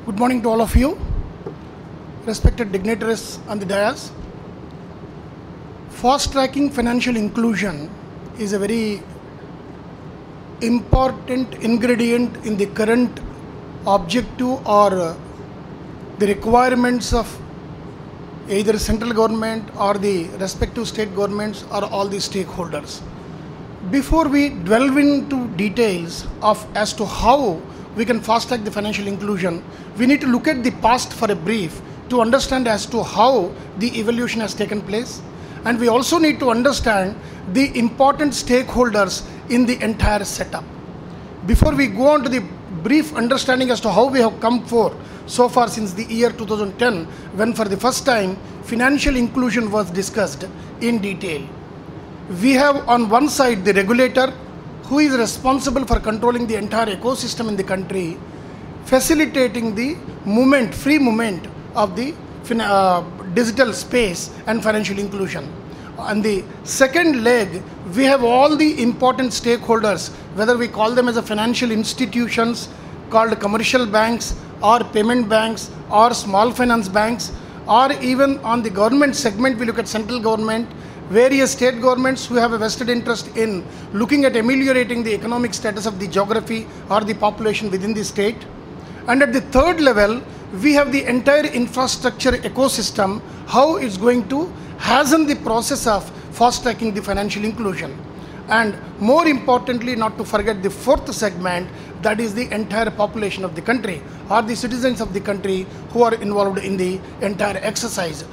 Good morning to all of you, respected dignitaries on the dais. Fast-tracking financial inclusion is a very important ingredient in the current objective or the requirements of either central government or the respective state governments or all the stakeholders. Before we delve into details as to how we can fast-track the financial inclusion, we need to look at the past for a brief to understand as to how the evolution has taken place. And we also need to understand the important stakeholders in the entire setup. Before we go on to the brief understanding as to how we have come so far since the year 2010, when for the first time financial inclusion was discussed in detail. We have on one side the regulator, who is responsible for controlling the entire ecosystem in the country, facilitating the free movement of the digital space and financial inclusion. On the second leg, we have all the important stakeholders, whether we call them as a financial institutions called commercial banks or payment banks or small finance banks, or even on the government segment, we look at central government, various state governments who have a vested interest in looking at ameliorating the economic status of the geography or the population within the state. And at the third level, we have the entire infrastructure ecosystem, how it's going to hasten the process of fast-tracking the financial inclusion. And more importantly, not to forget the fourth segment, that is the entire population of the country or the citizens of the country who are involved in the entire exercise.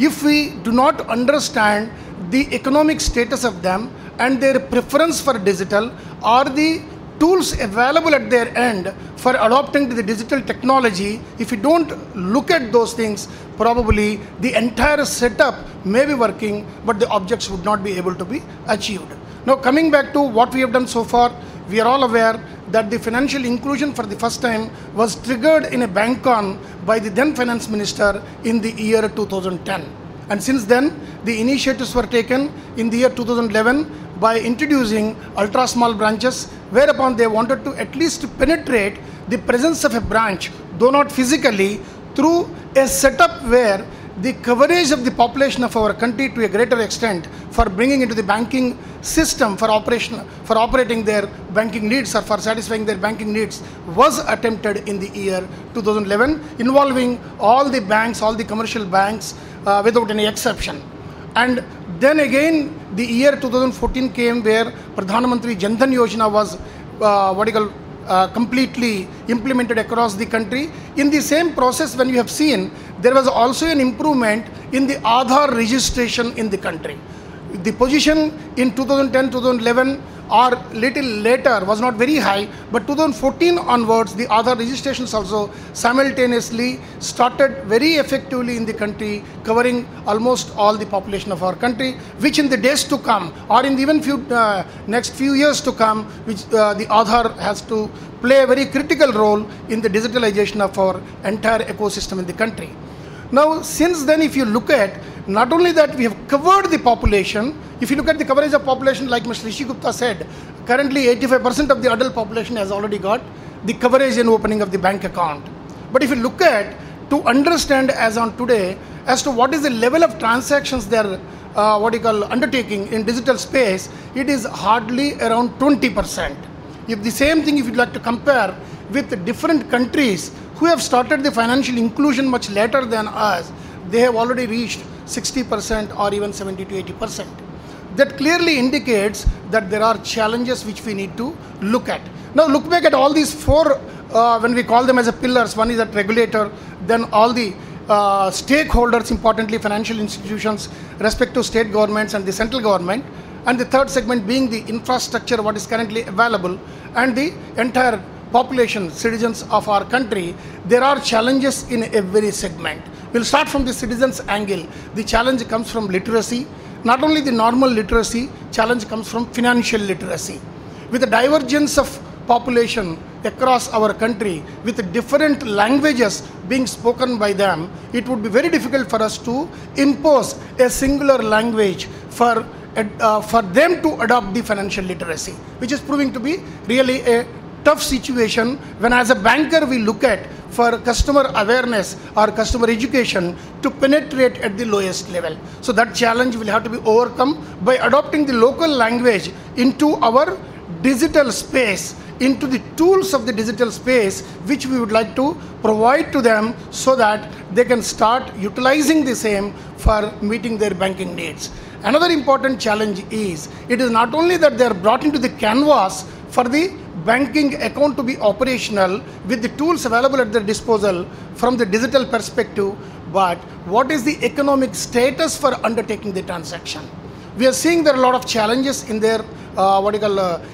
If we do not understand the economic status of them and their preference for digital or the tools available at their end for adopting to the digital technology, if we don't look at those things, probably the entire setup may be working, but the objects would not be able to be achieved. Now, coming back to what we have done so far, we are all aware that the financial inclusion for the first time was triggered in a bank-on by the then finance minister in the year 2010. And since then, the initiatives were taken in the year 2011 by introducing ultra-small branches, whereupon they wanted to at least penetrate the presence of a branch, though not physically, through a setup where the coverage of the population of our country to a greater extent for bringing into the banking system for operating their banking needs or for satisfying their banking needs was attempted in the year 2011, involving all the banks, all the commercial banks without any exception. And then again, the year 2014 came where Pradhan Mantri Jan Dhan Yojana was completely implemented across the country. In the same process, when we have seen, there was also an improvement in the Aadhaar registration in the country. The position in 2010-2011 or little later was not very high, but 2014 onwards, the Aadhaar registrations also simultaneously started very effectively in the country, covering almost all the population of our country, which in the days to come, or in the even next few years to come, which the Aadhaar has to play a very critical role in the digitalization of our entire ecosystem in the country. Now, since then, if you look at, not only that we have covered the population, if you look at the coverage of population, like Mr. Rishi Gupta said, currently 85% of the adult population has already got the coverage and opening of the bank account. But if you look at, to understand as on today, as to what is the level of transactions they are undertaking in digital space, it is hardly around 20%. If the same thing, if you'd like to compare with different countries who have started the financial inclusion much later than us, they have already reached 60% or even 70 to 80%. That clearly indicates that there are challenges which we need to look at. Now look back at all these four, when we call them as a pillars. One is that regulator, then all the stakeholders, importantly financial institutions, respective state governments and the central government, and the third segment being the infrastructure, what is currently available, and the entire population, citizens of our country. There are challenges in every segment. We'll start from the citizens angle. The challenge comes from literacy. Not only the normal literacy, challenge comes from financial literacy. With the divergence of population across our country, with different languages being spoken by them, it would be very difficult for us to impose a singular language for them to adopt the financial literacy, which is proving to be really a tough situation when as a banker we look at for customer awareness or customer education to penetrate at the lowest level. So that challenge will have to be overcome by adopting the local language into our digital space, into the tools of the digital space, which we would like to provide to them so that they can start utilizing the same for meeting their banking needs. Another important challenge is, it is not only that they are brought into the canvas for the banking account to be operational with the tools available at their disposal from the digital perspective, but what is the economic status for undertaking the transaction? We are seeing there are a lot of challenges in their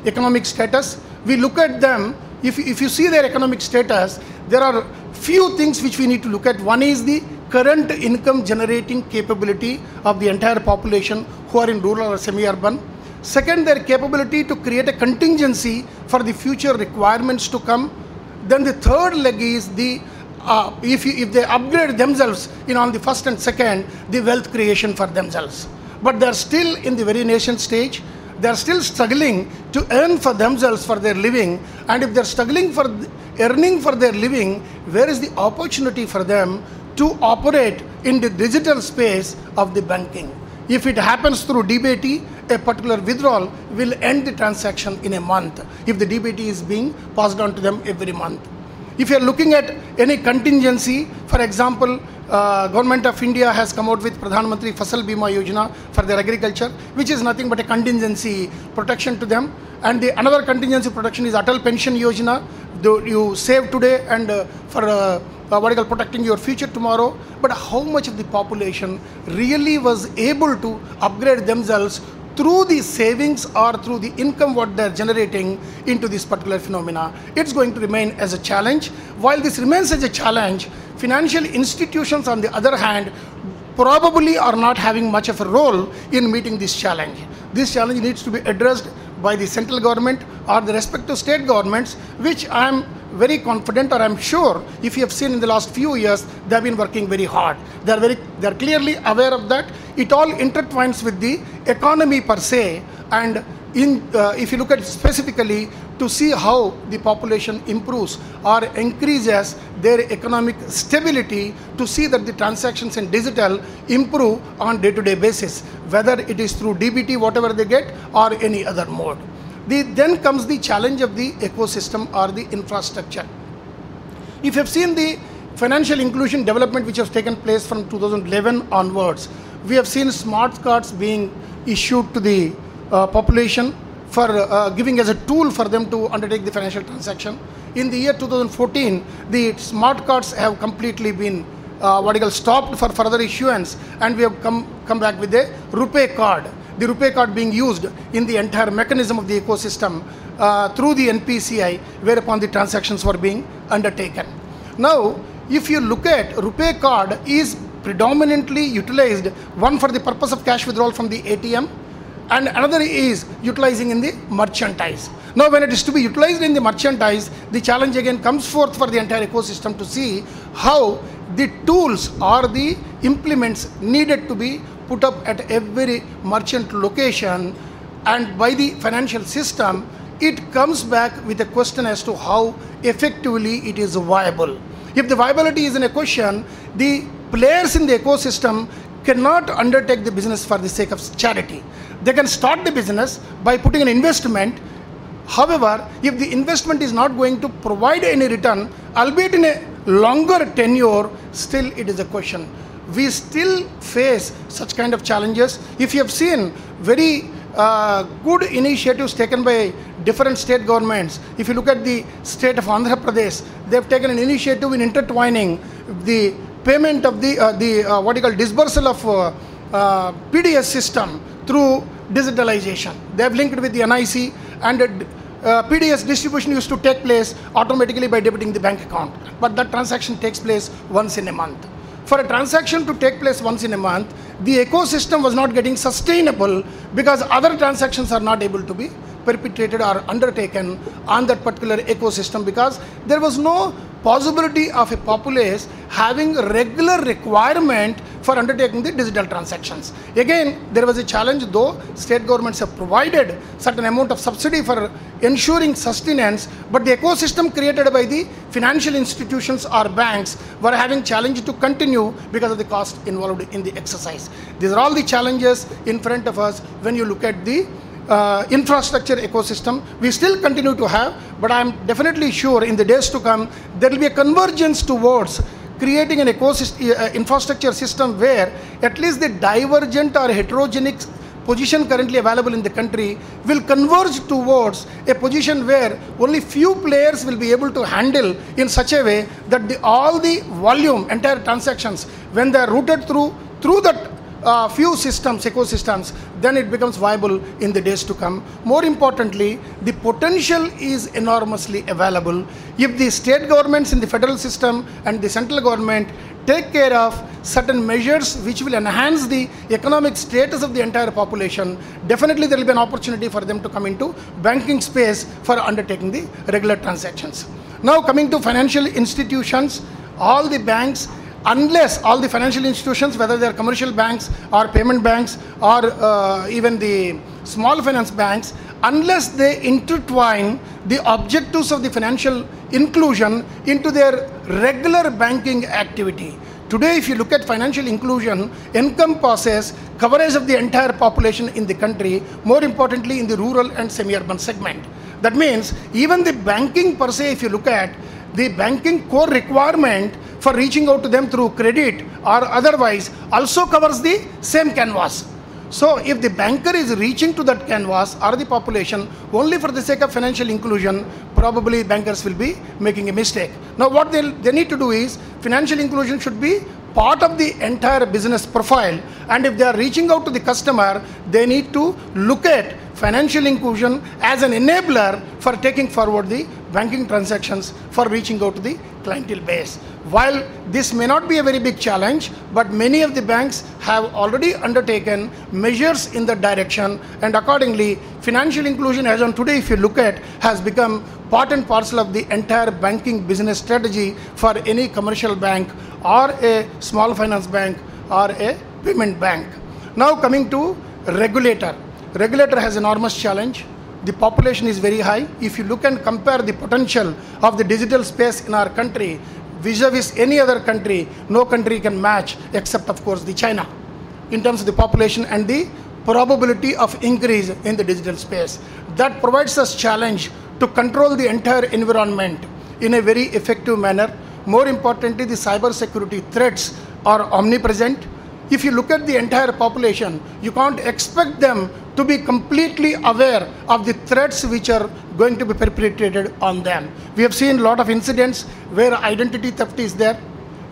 economic status. We look at them, if you see their economic status, there are few things which we need to look at. One is the current income generating capability of the entire population who are in rural or semi-urban. Second, their capability to create a contingency for the future requirements to come. Then the third leg is the if they upgrade themselves on the first and second, the wealth creation for themselves. But they are still in the very nascent stage. They are still struggling to earn for themselves for their living. And if they are struggling for earning for their living, where is the opportunity for them to operate in the digital space of the banking? If it happens through DBT, a particular withdrawal will end the transaction in a month if the DBT is being passed on to them every month. If you are looking at any contingency, for example, Government of India has come out with Pradhan Mantri Fasal Bima Yojana for their agriculture, which is nothing but a contingency protection to them. And the another contingency protection is Atal Pension Yojana. You save today and for protecting your future tomorrow. But how much of the population really was able to upgrade themselves through the savings or through the income what they're generating into this particular phenomena? It's going to remain as a challenge. While this remains as a challenge, financial institutions on the other hand probably are not having much of a role in meeting this challenge. This challenge needs to be addressed by the central government or the respective state governments, which I am very confident, or I'm sure if you have seen in the last few years, they have been working very hard. They are clearly aware of that. It all intertwines with the economy per se, and if you look at specifically to see how the population improves or increases their economic stability, to see that the transactions in digital improve on day-to-day basis, whether it is through DBT, whatever they get, or any other mode. Then comes the challenge of the ecosystem or the infrastructure. If you have seen the financial inclusion development which has taken place from 2011 onwards, we have seen smart cards being issued to the population for giving as a tool for them to undertake the financial transaction. In the year 2014, the smart cards have completely been stopped for further issuance, and we have come back with a RuPay card. The RuPay card being used in the entire mechanism of the ecosystem through the NPCI, whereupon the transactions were being undertaken. Now, if you look at RuPay card is predominantly utilized, one for the purpose of cash withdrawal from the ATM, and another is utilizing in the merchandise. Now, when it is to be utilized in the merchandise, the challenge again comes forth for the entire ecosystem to see how the tools or the implements needed to be put up at every merchant location, and by the financial system, it comes back with a question as to how effectively it is viable. If the viability is in a question, the players in the ecosystem cannot undertake the business for the sake of charity. They can start the business by putting an investment. However, if the investment is not going to provide any return, albeit in a longer tenure, still it is a question. We still face such kind of challenges. If you have seen very good initiatives taken by different state governments, if you look at the state of Andhra Pradesh, they have taken an initiative in intertwining the payment of the disbursal of PDS system through digitalization. They have linked with the NIC, and PDS distribution used to take place automatically by debiting the bank account. But that transaction takes place once in a month. For a transaction to take place once in a month, the ecosystem was not getting sustainable because other transactions are not able to be perpetrated or undertaken on that particular ecosystem, because there was no possibility of a populace having regular requirement for undertaking the digital transactions. Again, there was a challenge, though state governments have provided certain amount of subsidy for ensuring sustenance, but the ecosystem created by the financial institutions or banks were having challenge to continue because of the cost involved in the exercise. These are all the challenges in front of us when you look at the infrastructure ecosystem. We still continue to have, but I am definitely sure in the days to come there will be a convergence towards creating an ecosystem, infrastructure system where at least the divergent or heterogeneous position currently available in the country will converge towards a position where only few players will be able to handle in such a way that all the volume, entire transactions, when they are routed through that few systems, ecosystems, then it becomes viable in the days to come. More importantly, the potential is enormously available. If the state governments in the federal system and the central government take care of certain measures which will enhance the economic status of the entire population, definitely there will be an opportunity for them to come into banking space for undertaking the regular transactions. Now coming to financial institutions, all the banks, unless all the financial institutions, whether they are commercial banks or payment banks or even the small finance banks, unless they intertwine the objectives of the financial inclusion into their regular banking activity. Today, if you look at financial inclusion, encompasses coverage of the entire population in the country, more importantly in the rural and semi-urban segment. That means even the banking per se, if you look at the banking core requirement for reaching out to them through credit or otherwise also covers the same canvas. So if the banker is reaching to that canvas or the population only for the sake of financial inclusion, probably bankers will be making a mistake. Now what they need to do is, financial inclusion should be part of the entire business profile, and if they are reaching out to the customer, they need to look at financial inclusion as an enabler for taking forward the banking transactions for reaching out to the clientele base. While this may not be a very big challenge, but many of the banks have already undertaken measures in that direction, and accordingly financial inclusion as on today, if you look at, has become part and parcel of the entire banking business strategy for any commercial bank or a small finance bank or a payment bank. Now coming to regulator. Regulator has enormous challenge. The population is very high. If you look and compare the potential of the digital space in our country vis-a-vis any other country, no country can match except of course the China in terms of the population and the probability of increase in the digital space. That provides us challenge to control the entire environment in a very effective manner. More importantly, the cyber security threats are omnipresent. If you look at the entire population, you can't expect them to be completely aware of the threats which are going to be perpetrated on them. We have seen a lot of incidents where identity theft is there.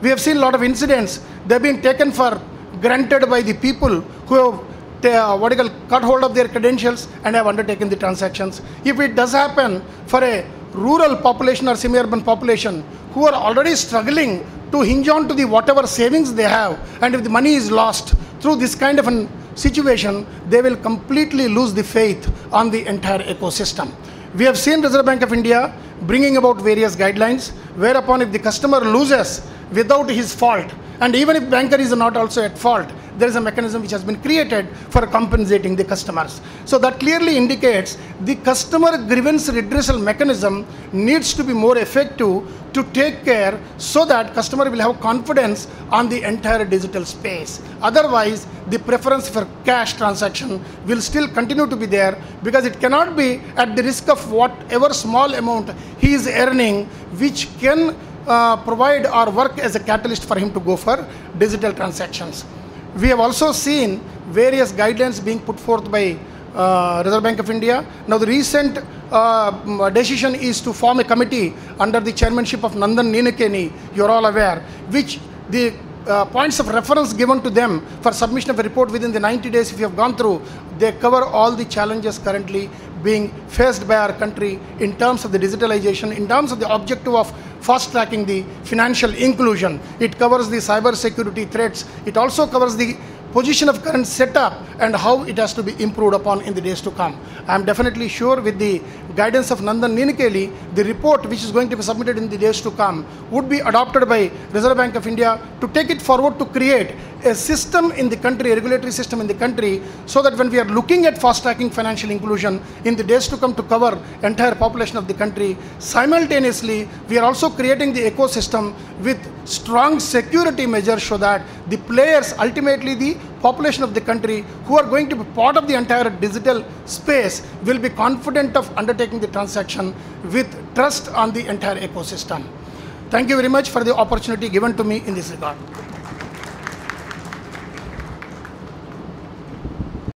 We have seen a lot of incidents, they've been taken for granted by the people who have cut hold of their credentials and have undertaken the transactions. If it does happen for a rural population or semi-urban population who are already struggling to hinge on to the whatever savings they have, and if the money is lost through this kind of a situation, they will completely lose the faith on the entire ecosystem. We have seen Reserve Bank of India bringing about various guidelines, whereupon if the customer loses without his fault, and even if banker is not also at fault, there is a mechanism which has been created for compensating the customers. So that clearly indicates the customer grievance redressal mechanism needs to be more effective to take care so that customer will have confidence on the entire digital space. Otherwise, the preference for cash transaction will still continue to be there, because it cannot be at the risk of whatever small amount he is earning, which can provide or work as a catalyst for him to go for digital transactions. We have also seen various guidelines being put forth by Reserve Bank of India. Now the recent decision is to form a committee under the chairmanship of Nandan Ninakeni, you are all aware, which the points of reference given to them for submission of a report within the 90 days, if you have gone through, they cover all the challenges currently being faced by our country in terms of the digitalization, in terms of the objective of fast tracking the financial inclusion. It covers the cyber security threats. It also covers the position of current setup and how it has to be improved upon in the days to come. I am definitely sure with the guidance of Nandan Ninikeli, the report which is going to be submitted in the days to come would be adopted by Reserve Bank of India to take it forward to create a system in the country, a regulatory system in the country, so that when we are looking at fast-tracking financial inclusion in the days to come to cover entire population of the country, simultaneously we are also creating the ecosystem with strong security measures so that the players, ultimately the population of the country who are going to be part of the entire digital space, will be confident of undertaking the transaction with trust on the entire ecosystem. Thank you very much for the opportunity given to me in this regard.